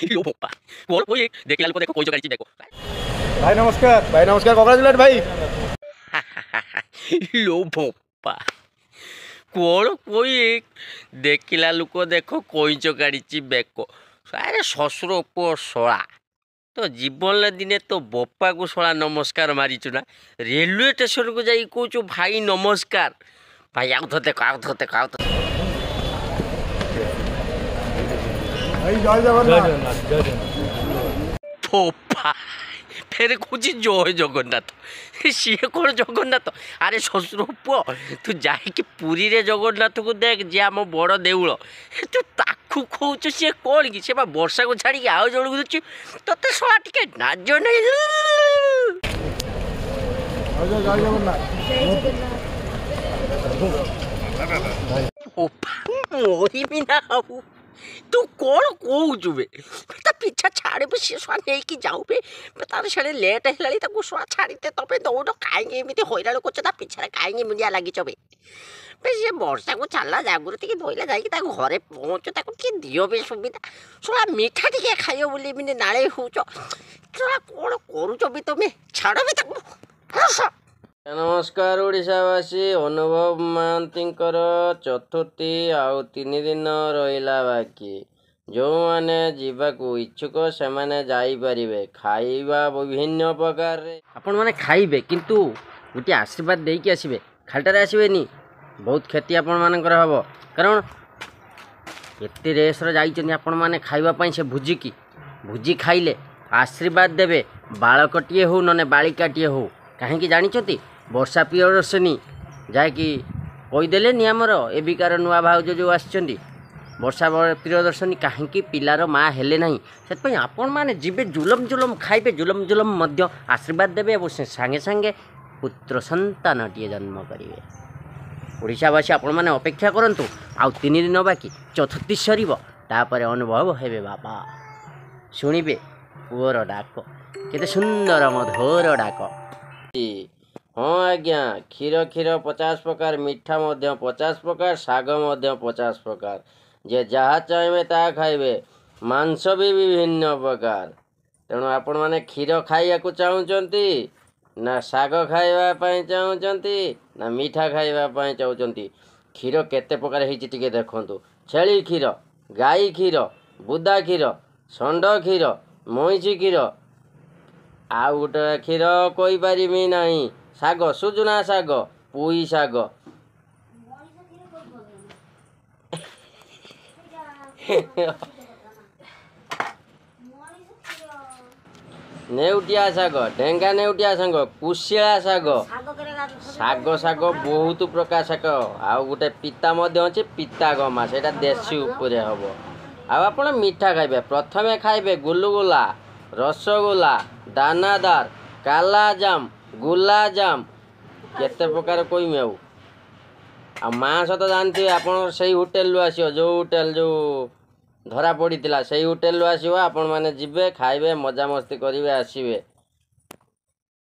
लो पप्पा बोल कोई देख लाल को देखो कोई जो गाड़ी देखो भाई नमस्कार कॉन्ग्रेचुलेट भाई। लो पप्पा कोण कोई देखिला लोक देखो कोई जो गाड़ी बेको अरे शशुर पुओ शला तो जीवन दिने तो बप्पा को शला नमस्कार मारिचु ना रेलवे स्टेशन को जाई कहूँ भाई नमस्कार भाई आउ तो देखो आउ तो देखो आउ तो भाई जय जगन्नाथ। पप्पा फेर कौच जय जगन्नाथ सी कौन जगन्नाथ अरे शशुर पुओ तू जाकि पुरी रे जगन्नाथ को देख जे आम बड़ देउल तू ताकू खोच सी कौन कि से वर्षा को छाड़ी आउ जन को दूची तोते शला टिके नाज नहीं जय जगन्नाथ। मोरी भी ना आऊ तू कौन कहू बे ता पीछा छाड़े सी छुआ नहीं जाऊ बे तार से लेट है छुआ छाड़ते तबे दौड़ कहीं एमती हईराण कर पीछे कहीं मुझे लगी बे सी वर्षा को छाड़ा जागृति धोला जा घरे पहुँचो दियो बे सुविधा शोला मीठा टे खाइब बोली नाले हूँ शोला कौन करुच भी तुम्हें छाड़ भी नमस्कार ओडिशावासी अनुभव महांतींकर चतुर्थी आउ 3 दिन रहिला बाकी जो माने जीवाकू इच्छुक से माने जाई परिबे खाइबा विभिन्न प्रकार रे आपण माने खाइबे किंतु गोटे आशीर्वाद देकी आसीबे खालटारे आसीबेनी बहुत क्षति आपण मानकर हबो कारण एते रेस रे जाइचनी आपण माने खाइबा पई से भुजी खाइले आशीर्वाद देबे बालकटिए हो नने बालिकाटिए हो कहीं जानी वर्षा प्रियदर्शनी जाकि कहीदेले आमर एबिकार नुआ भाउज जो आसछंती वर्षा प्रियदर्शनी कहीं पिलार माँ हेले ना से आपण मैंने जीवे जुलम जुलम खाइबे जुलम जुलम मध्य आशीर्वाद देवे और से सांगे सांगे पुत्र संतानटीए जन्म करेंगे ओडिशावासी आपण मैंने अपेक्षा करंतु आउ 3 दिन बाकी चतुर्थी सरीब तापर अनुभव हेबे बाबा शुणिबे पुअर डाक केते सुंदर मधुर डाक। हाँ आज्ञा क्षीर क्षीर 50 प्रकार मिठा 50 प्रकार शाग 50 प्रकार जे जहाँ चाहिए ता खाइबे मांस भी विभिन्न प्रकार तेणु आपण मैंने क्षीर खाइया चाहूँगी ना शाग खाइबापी चाहूँगी ना मीठा खाइबापी चाहूँगी क्षीर केते प्रकार होती देखु छेली क्षीर गाई क्षीर बुदा क्षीर षंड क्षीर मईची क्षीर आउ गोटे क्षीर कोई पारिमी नहीं शाग सुजुना शाग पुई शाग नेउटिया शाग ढेंगा नेउटिया शाग कुशिला शाग शाग शाग बहुत प्रकार शाग आउ गोटे पिता अच्छे पिता गमा से देशी उपरे हम आप मीठा खाइबे प्रथमे खाइबे गुलुगुला रसगोला दानादार कालाजाम गुलाजाम केते प्रकार कोई मेऊ आ मांस तो जानते आप होटेल आसो जो होटेल जो धरा पड़ी से होटेल आसो आपण मैंने जीवे खाइबे मजा मस्ती करेंगे आसवे